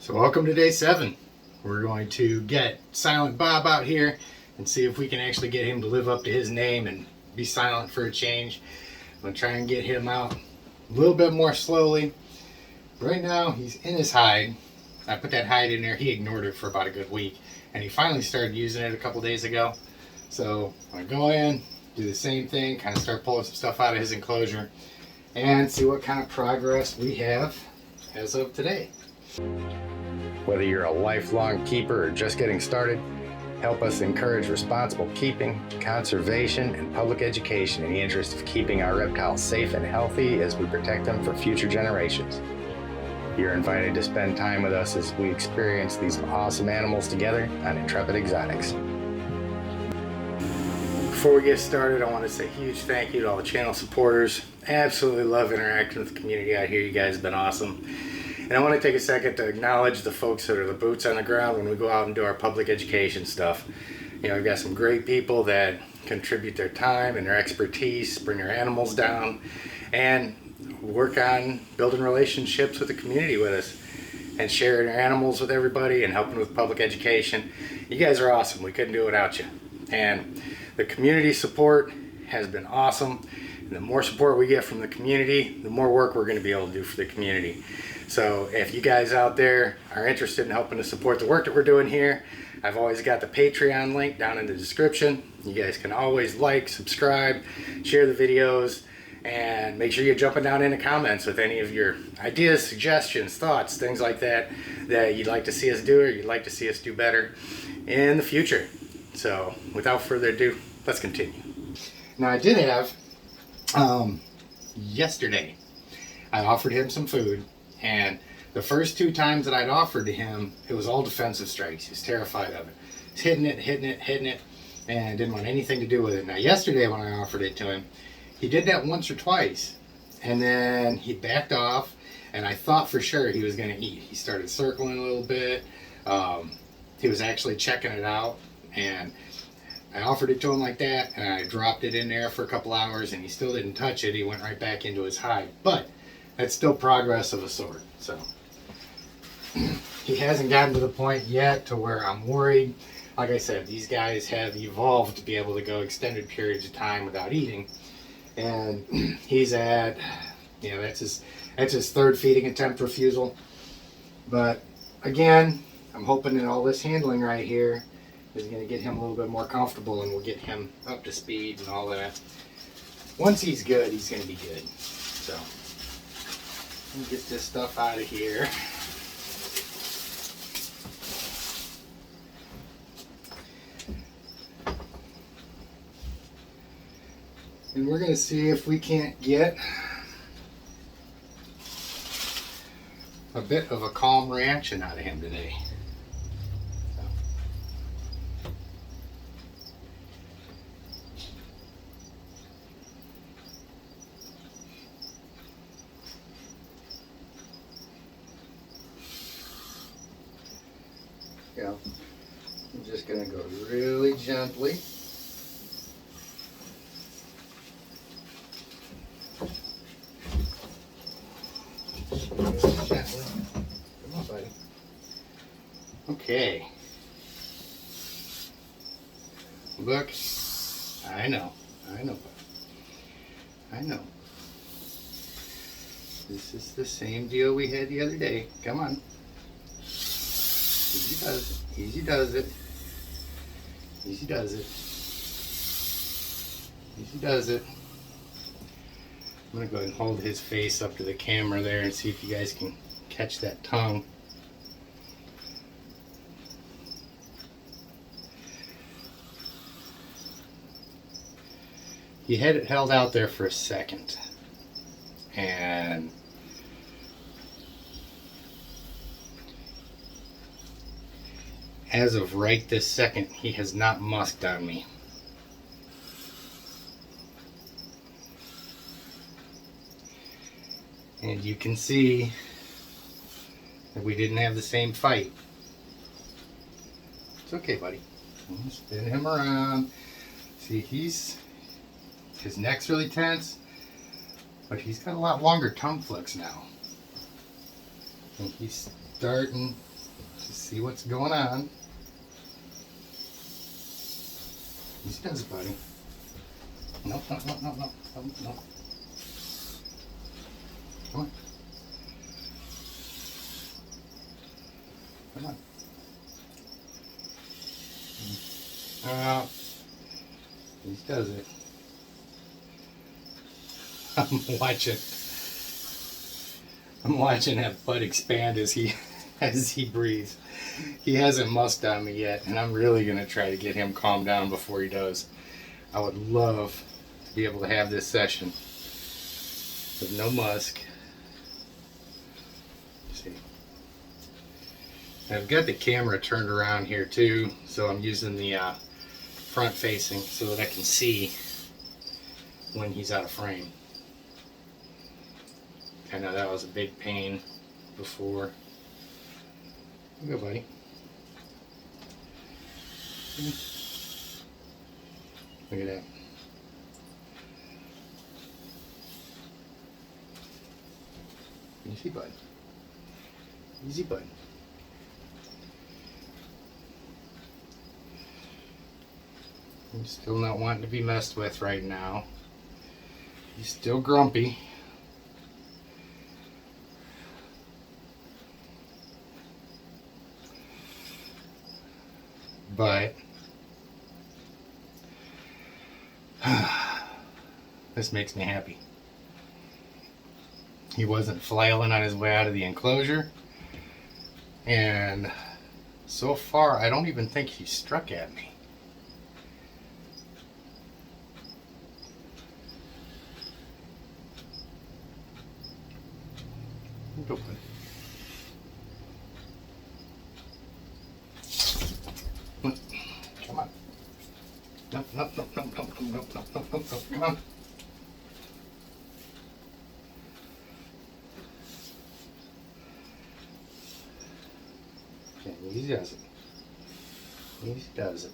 So welcome to day 7. We're going to get Silent Bob out here and see if we can actually get him to live up to his name and be silent for a change. I'm going to try and get him out a little bit more slowly. Right now he's in his hide. I put that hide in there. He ignored it for about a good week and he finally started using it a couple days ago. So I'm going to go in, do the same thing, kind of start pulling some stuff out of his enclosure and see what kind of progress we have as of today. Whether you're a lifelong keeper or just getting started, help us encourage responsible keeping, conservation, and public education in the interest of keeping our reptiles safe and healthy as we protect them for future generations. You're invited to spend time with us as we experience these awesome animals together on Intrepid Exotics. Before we get started, I want to say a huge thank you to all the channel supporters. Absolutely love interacting with the community out here. You guys have been awesome. And I want to take a second to acknowledge the folks that are the boots on the ground when we go out and do our public education stuff. You know, we've got some great people that contribute their time and their expertise, bring their animals down, and work on building relationships with the community with us and sharing our animals with everybody and helping with public education. You guys are awesome. We couldn't do it without you. And the community support has been awesome. And the more support we get from the community, the more work we're going to be able to do for the community. So if you guys out there are interested in helping to support the work that we're doing here, I've always got the Patreon link down in the description. You guys can always like, subscribe, share the videos, and make sure you're jumping down in the comments with any of your ideas, suggestions, thoughts, things like that that you'd like to see us do or you'd like to see us do better in the future. So without further ado, let's continue. Now I did have, yesterday, I offered him some food. And the first 2 times that I'd offered to him, it was all defensive strikes. He was terrified of it. He's hitting it, and didn't want anything to do with it. Now yesterday when I offered it to him, he did that once or twice. And then he backed off, and I thought for sure he was going to eat. He started circling a little bit. He was actually checking it out. And I offered it to him like that, and I dropped it in there for a couple hours, and he still didn't touch it. He went right back into his hide. But that's still progress of a sort. So he hasn't gotten to the point yet to where I'm worried. Like I said, these guys have evolved to be able to go extended periods of time without eating. And he's at, you know, that's his 3rd feeding attempt refusal. But again, I'm hoping that all this handling right here is going to get him a little bit more comfortable and we'll get him up to speed and all that. Once he's good, he's going to be good. So let me get this stuff out of here. And we're going to see if we can't get a bit of a calm reaction out of him today. Yeah, I'm just going to go really gently. Really gently. Come on, buddy. Okay. Look, I know, buddy. I know. This is the same deal we had the other day. Come on. Easy does it. Easy does it. Easy does it. Easy does it. I'm going to go ahead and hold his face up to the camera there and see if you guys can catch that tongue. He had it held out there for a second. And as of right this second, he has not musked on me. And you can see that we didn't have the same fight. It's okay, buddy. Spin him around. See, his neck's really tense, but he's got a lot longer tongue flicks now. And he's starting Just see what's going on. He does it, buddy. No. Come on. Come on. He does it. I'm watching that butt expand as he breathes. He hasn't musked on me yet, and I'm really gonna try to get him calmed down before he does. I would love to be able to have this session with no musk. Let's see. I've got the camera turned around here too, so I'm using the front facing so that I can see when he's out of frame. I know that was a big pain before. Go, buddy. Look at that. Easy, bud. Easy, bud. He's still not wanting to be messed with right now. He's still grumpy. But this makes me happy. He wasn't flailing on his way out of the enclosure, and so far I don't even think he struck at me. Go, bud. Come on. No. Come on. Okay, easy does it. Easy does it.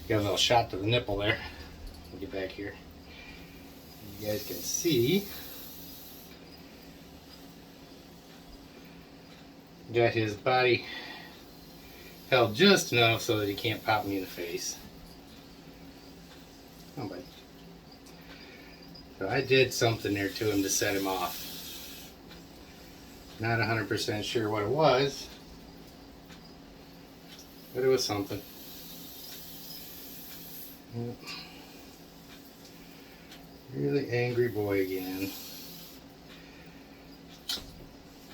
Got a little shot to the nipple there. We'll get back here. You guys can see. Got his body held just enough so that he can't pop me in the face. Come on, buddy. So I did something there to him to set him off. Not 100% sure what it was, but it was something. Yep. Really angry boy again.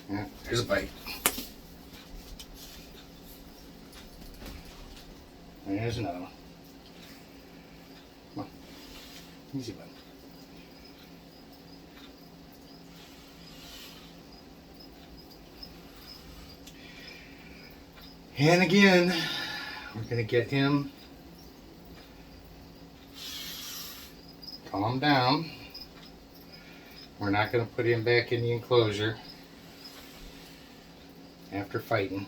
Yeah, there's a bite. There's another one. Come on. Easy bud. And again, we're going to get him calm down. We're not going to put him back in the enclosure after fighting.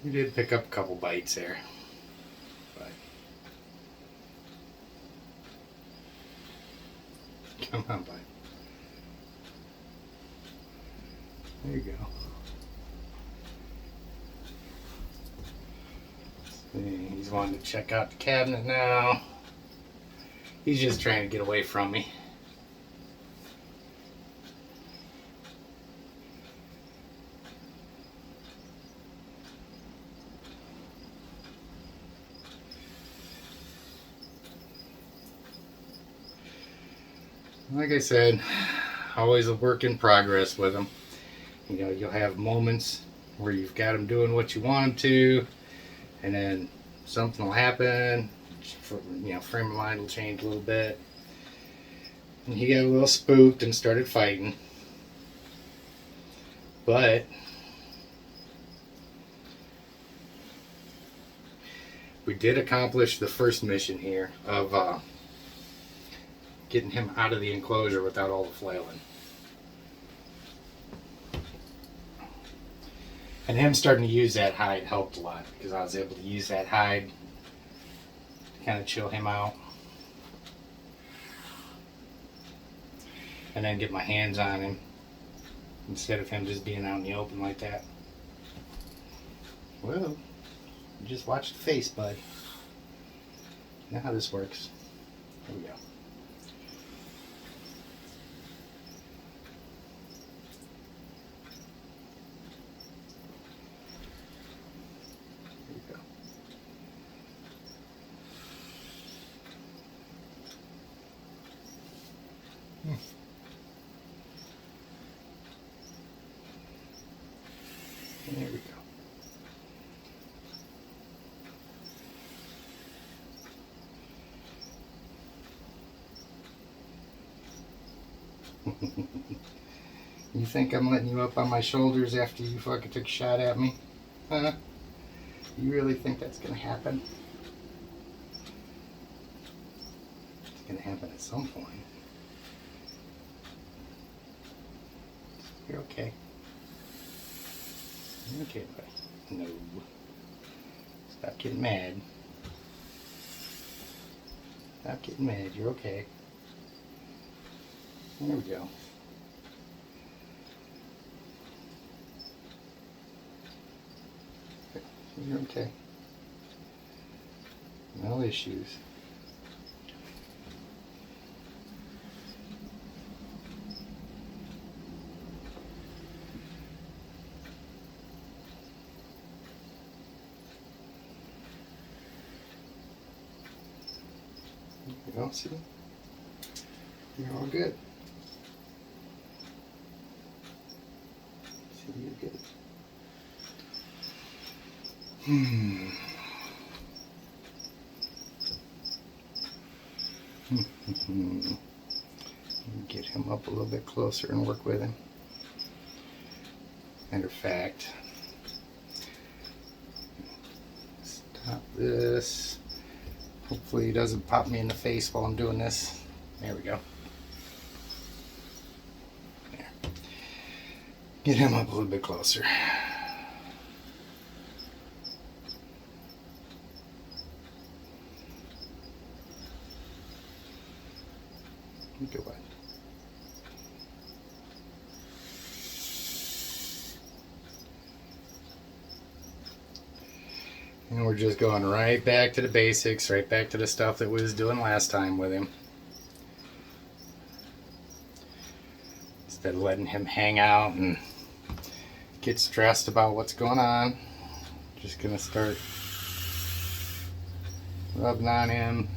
We did pick up a couple bites there, but come on, bud. There you go. He's wanting to check out the cabinet now. He's just trying to get away from me. Like I said, always a work in progress with him. You know, you'll have moments where you've got him doing what you want him to, and then something will happen, you know, frame of mind will change a little bit, and he got a little spooked and started fighting. But we did accomplish the first mission here of getting him out of the enclosure without all the flailing. And him starting to use that hide helped a lot, because I was able to use that hide to kind of chill him out. and then get my hands on him instead of him just being out in the open like that. Well, just watch the face, bud. You know how this works. There we go. There we go. You think I'm letting you up on my shoulders after you fucking took a shot at me? Huh? You really think that's gonna happen? It's gonna happen at some point. You're okay. You're okay, buddy. No. Stop getting mad. Stop getting mad. You're okay. There we go. You're okay. No issues. You don't see? You're all good. See, you're good. Get him up a little bit closer and work with him. Matter of fact, stop this. Hopefully he doesn't pop me in the face while I'm doing this. There we go. There. Get him up a little bit closer. Good one. And we're just going right back to the basics, right back to the stuff that we was doing last time with him. Instead of letting him hang out and get stressed about what's going on, just gonna start rubbing on him.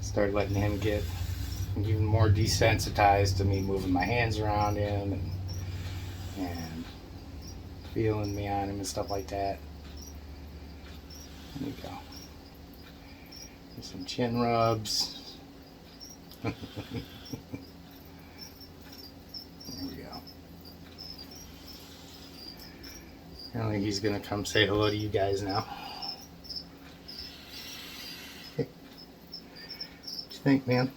Start letting him get even more desensitized to me moving my hands around him and feeling me on him and stuff like that. There we go. There's some chin rubs. There we go. Apparently he's gonna come say hello to you guys now. What you think, man?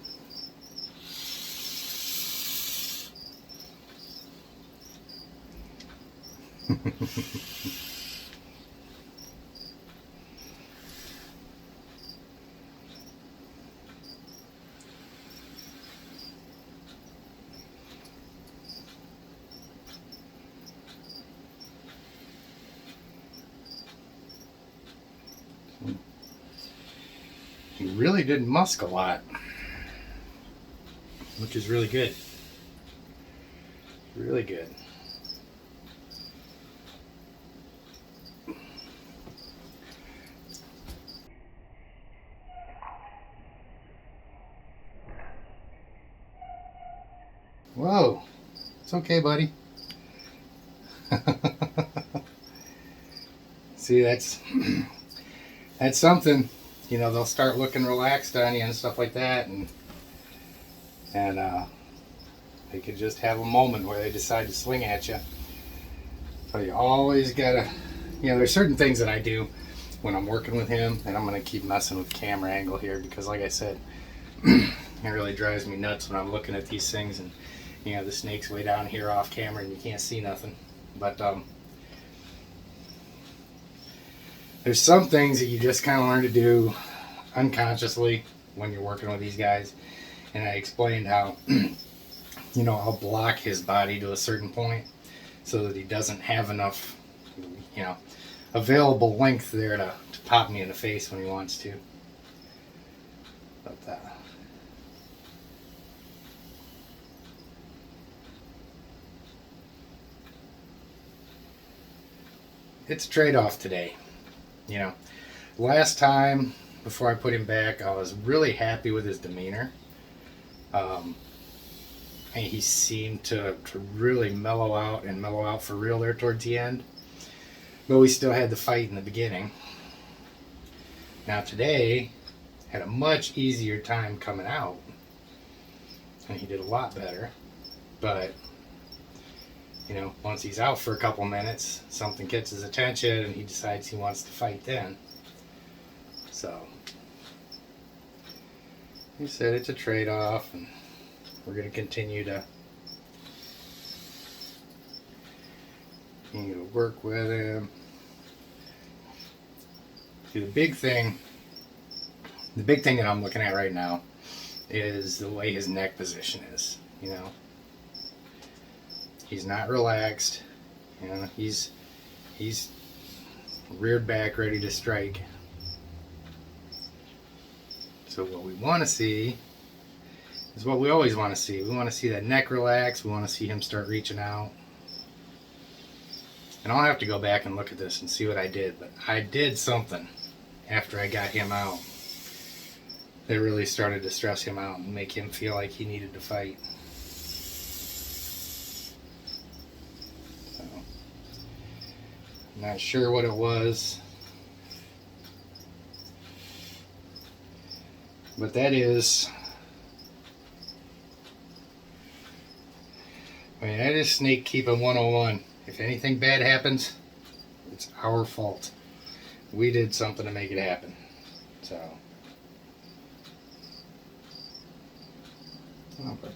He really didn't musk a lot, which is really good. Really good. Whoa, it's okay, buddy. See, that's something. You know, they'll start looking relaxed on you and stuff like that, and they could just have a moment where they decide to swing at you. So you always gotta, you know, there's certain things that I do when I'm working with him, and I'm gonna keep messing with camera angle here because, like I said, it really drives me nuts when I'm looking at these things, and you know, the snake's way down here off camera and you can't see nothing. But there's some things that you just kind of learn to do unconsciously when you're working with these guys. And I explained how I'll block his body to a certain point so that he doesn't have enough, available length there to pop me in the face when he wants to. But it's a trade-off today. Last time before I put him back, I was really happy with his demeanor. And he seemed to really mellow out for real there towards the end. But we still had the fight in the beginning. Now today, had a much easier time coming out. And he did a lot better. But, once he's out for a couple minutes, something gets his attention and he decides he wants to fight then. So, he said it's a trade-off, and we're going to continue to work with him. See, the big thing that I'm looking at right now is the way his neck position is. He's not relaxed. He's reared back, ready to strike. So what we want to see is what we always want to see. We want to see that neck relax. We want to see him start reaching out. And I'll have to go back and look at this and see what I did. But I did something after I got him out that really started to stress him out and make him feel like he needed to fight. So, I'm not sure what it was. But that is, that is snake keeping 101. If anything bad happens, it's our fault. We did something to make it happen. So. Oh, but.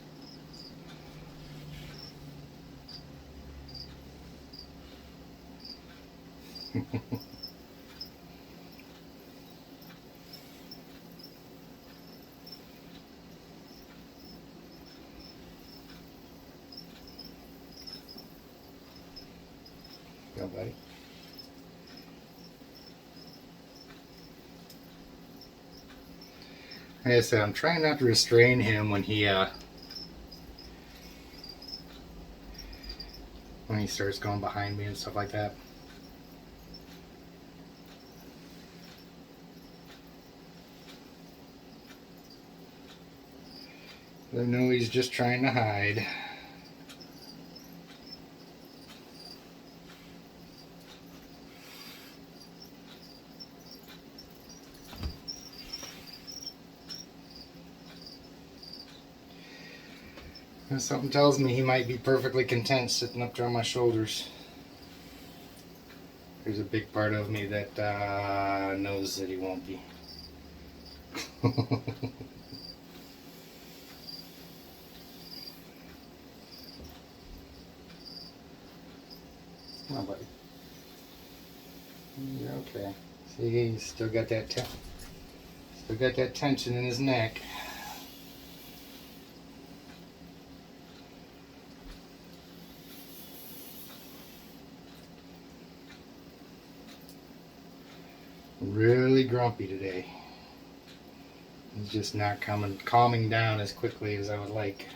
Go, buddy. Like I said, I'm trying not to restrain him when he starts going behind me and stuff like that. I know he's just trying to hide. And something tells me he might be perfectly content sitting up there on my shoulders. There's a big part of me that knows that he won't be. Come on, buddy. You're okay. See, he's still got that tension in his neck. Really grumpy today. He's just not calming down as quickly as I would like.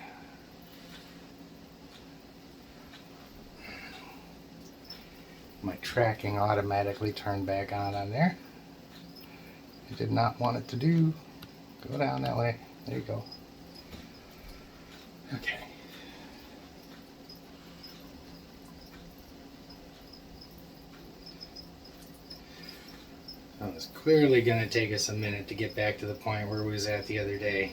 My tracking automatically turned back on there. I did not want it to do. Go down that way. There you go. Okay. It was clearly going to take us a minute to get back to the point where we was at the other day.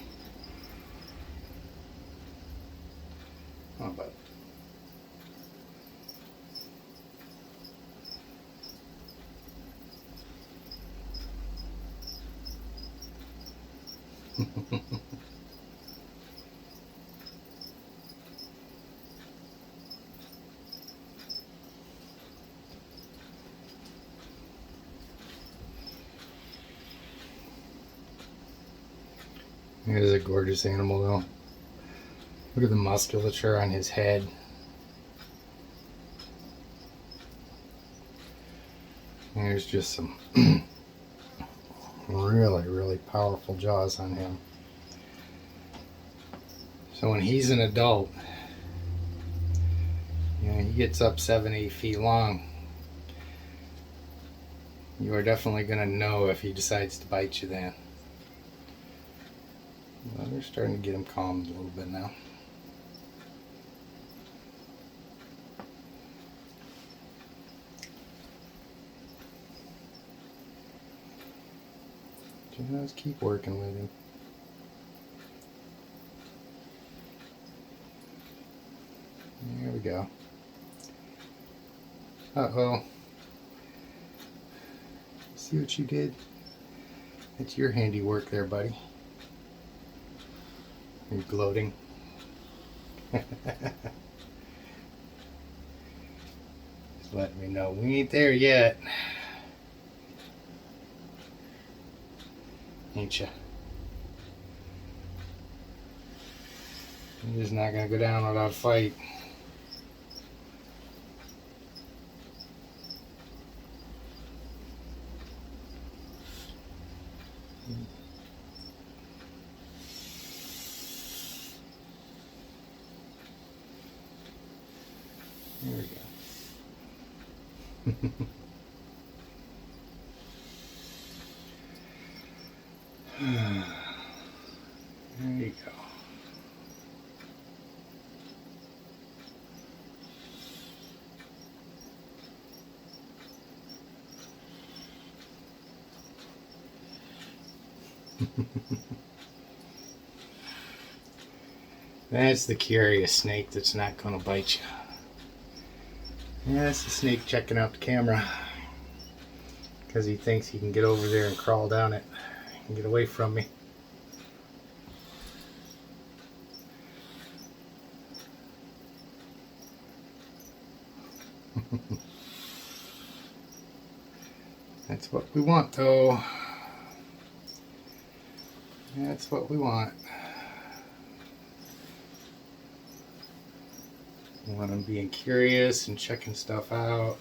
Oh, but it is a gorgeous animal, though. Look at the musculature on his head. There's just some really, really powerful jaws on him. So when he's an adult, you know, he gets up 7-8 feet long. You are definitely going to know if he decides to bite you then. Well, they're starting to get him calmed a little bit now. Just keep working with him. There we go. Uh-oh. See what you did? It's your handiwork there, buddy. Are you gloating? Just letting me know we ain't there yet. Ain't ya? You're just not gonna go down without a fight. There we go. There you go. That's the curious snake that's not going to bite you. Yeah, that's the snake checking out the camera because he thinks he can get over there and crawl down it and get away from me. That's what we want, though. That's what we want. We want them being curious and checking stuff out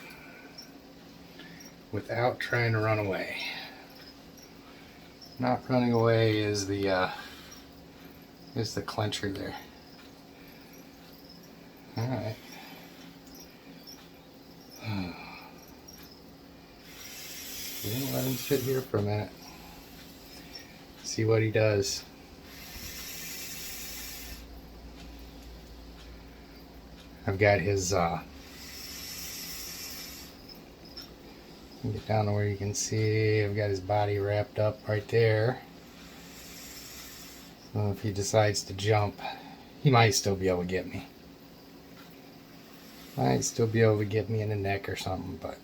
without trying to run away. Not running away is the clincher there. All right. We're gonna let him sit here for a minute. See what he does. I've got his get down to where you can see I've got his body wrapped up right there. So if he decides to jump, he might still be able to get me. Might still be able to get me in the neck or something, but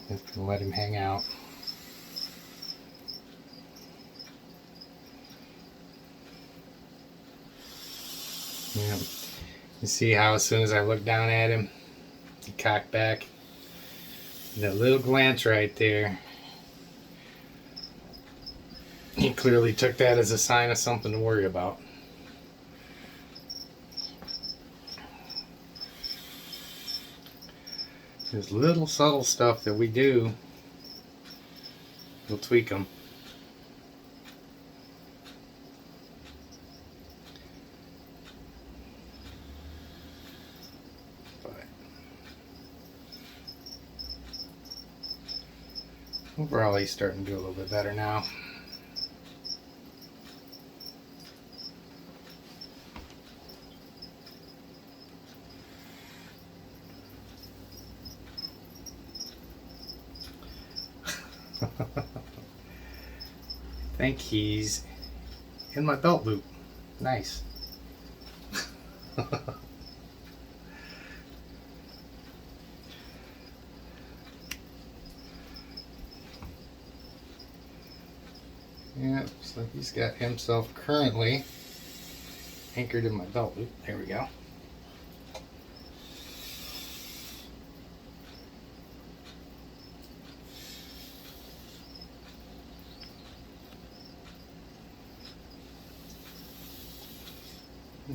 just gonna let him hang out. Yeah. You see how as soon as I look down at him, he cocked back. That little glance right there. He clearly took that as a sign of something to worry about. There's little subtle stuff that we do. We'll tweak them. Overall, he's starting to do a little bit better now. I think he's in my belt loop. Nice. Yeah, so he's got himself currently anchored in my belt loop. There we go.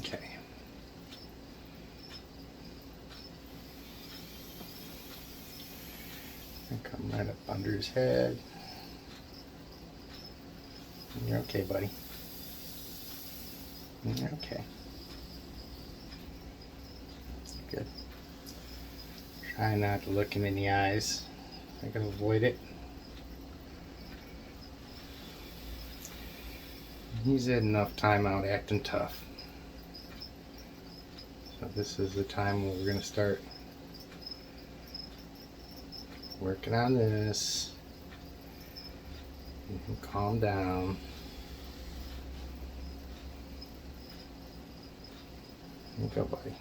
Okay. And come right up under his head. You're okay, buddy. You're okay. Good. Try not to look him in the eyes. I can avoid it. He's had enough time out acting tough. So this is the time where we're going to start working on this. You can calm down. There you go, buddy.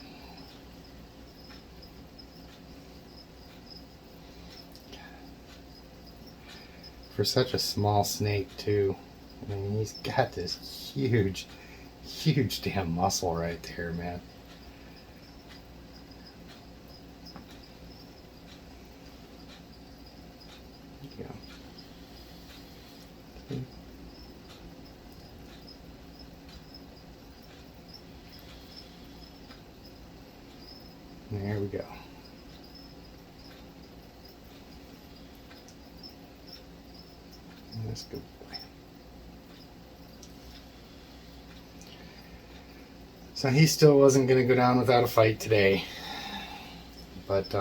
For such a small snake too, I mean, he's got this huge damn muscle right there, man. Yeah. Okay. There we go. That's good boy. So he still wasn't going to go down without a fight today, but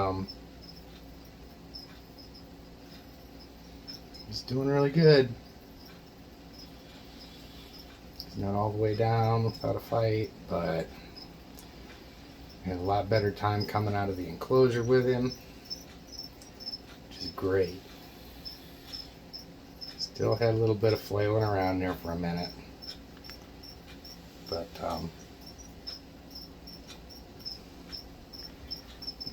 he's doing really good. He's not all the way down without a fight, but we had a lot better time coming out of the enclosure with him, which is great. Still had a little bit of flailing around there for a minute, but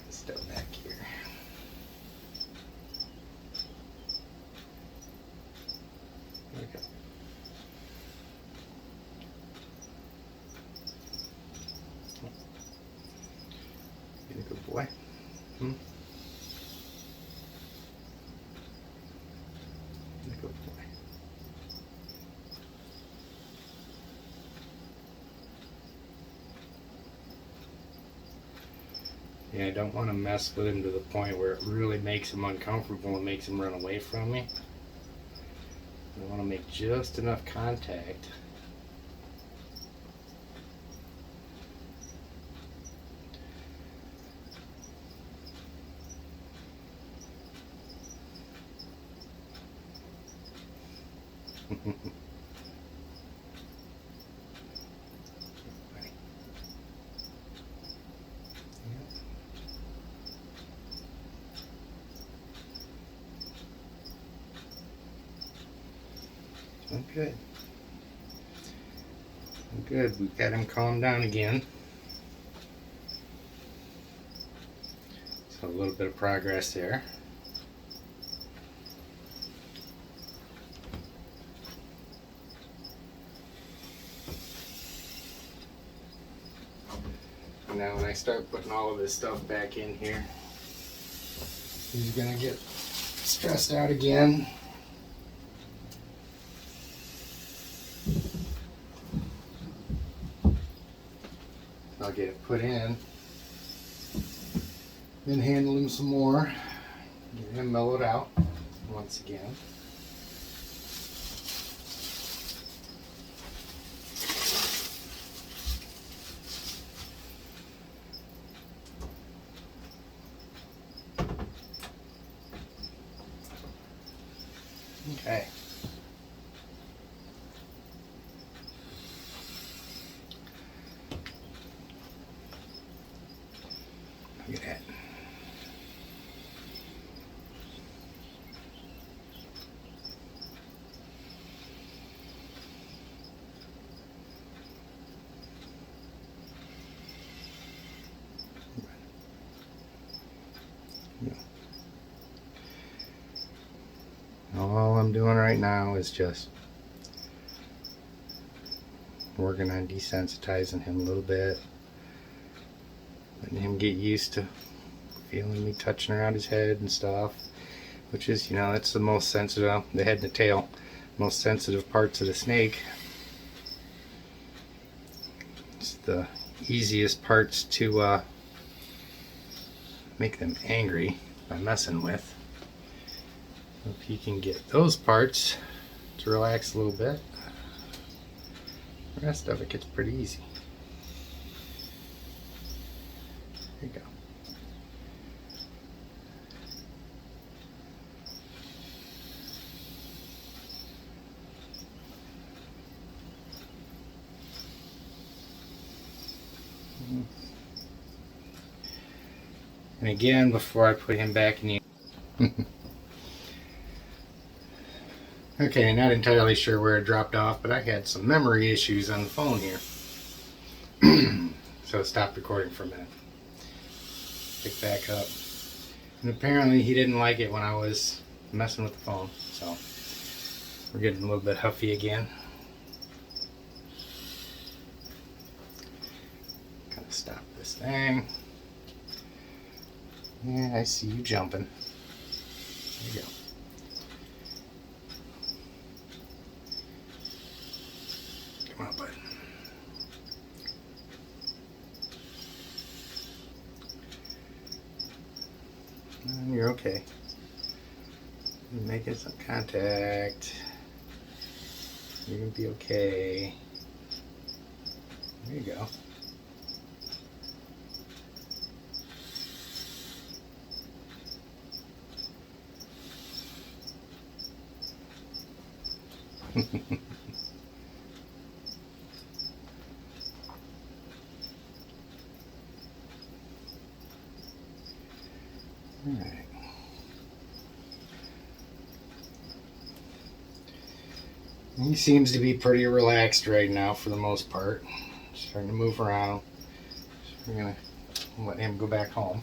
step back here. There we go. You're a good boy. You're a good boy. Yeah, I don't want to mess with him to the point where it really makes him uncomfortable and makes him run away from me. I want to make just enough contact. Good. Good. We've got him calmed down again. So a little bit of progress there. And now when I start putting all of this stuff back in here, he's gonna get stressed out again. I'll get it put in, then handle him some more, get him mellowed out once again. Okay. Look at that. All I'm doing right now is just working on desensitizing him a little bit, letting him get used to feeling me touching around his head and stuff, which is, you know, that's the most sensitive, the head and the tail, most sensitive parts of the snake. It's the easiest parts to make them angry by messing with. If you can get those parts to relax a little bit, the rest of it gets pretty easy. There you go. And again, before I put him back in the okay, not entirely sure where it dropped off, but I had some memory issues on the phone here. So it stopped recording for a minute. Pick back up. And apparently he didn't like it when I was messing with the phone, so we're getting a little bit huffy again. Gotta stop this thing. Yeah, I see you jumping. There you go. Come on, bud. And you're okay. You're making some contact. You're gonna be okay. There you go. All right. He seems to be pretty relaxed right now for the most part. Starting to move around. So we're gonna let him go back home.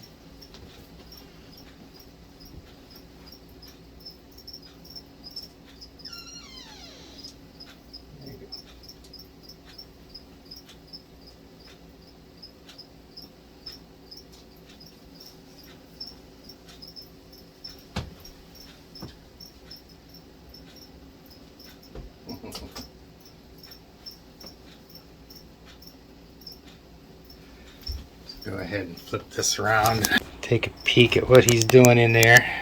There you go. Let's go ahead and flip this around. Take a peek at what he's doing in there.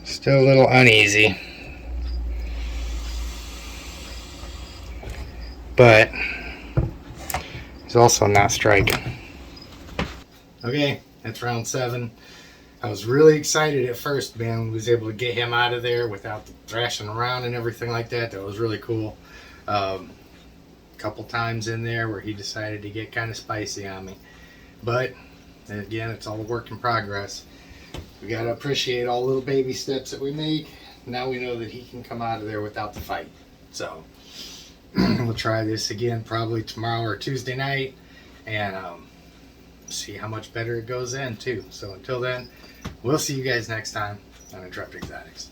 Still a little uneasy, but he's also not striking. Okay, that's round 7. I was really excited at first, man. Was able to get him out of there without the thrashing around and everything like that. That was really cool. Couple times in there where he decided to get kind of spicy on me, but again, it's all a work in progress. We got to appreciate all the little baby steps that we make. Now we know that he can come out of there without the fight. So we'll try this again probably tomorrow or Tuesday night and see how much better it goes in too. So until then, we'll see you guys next time on Intrepid Exotics.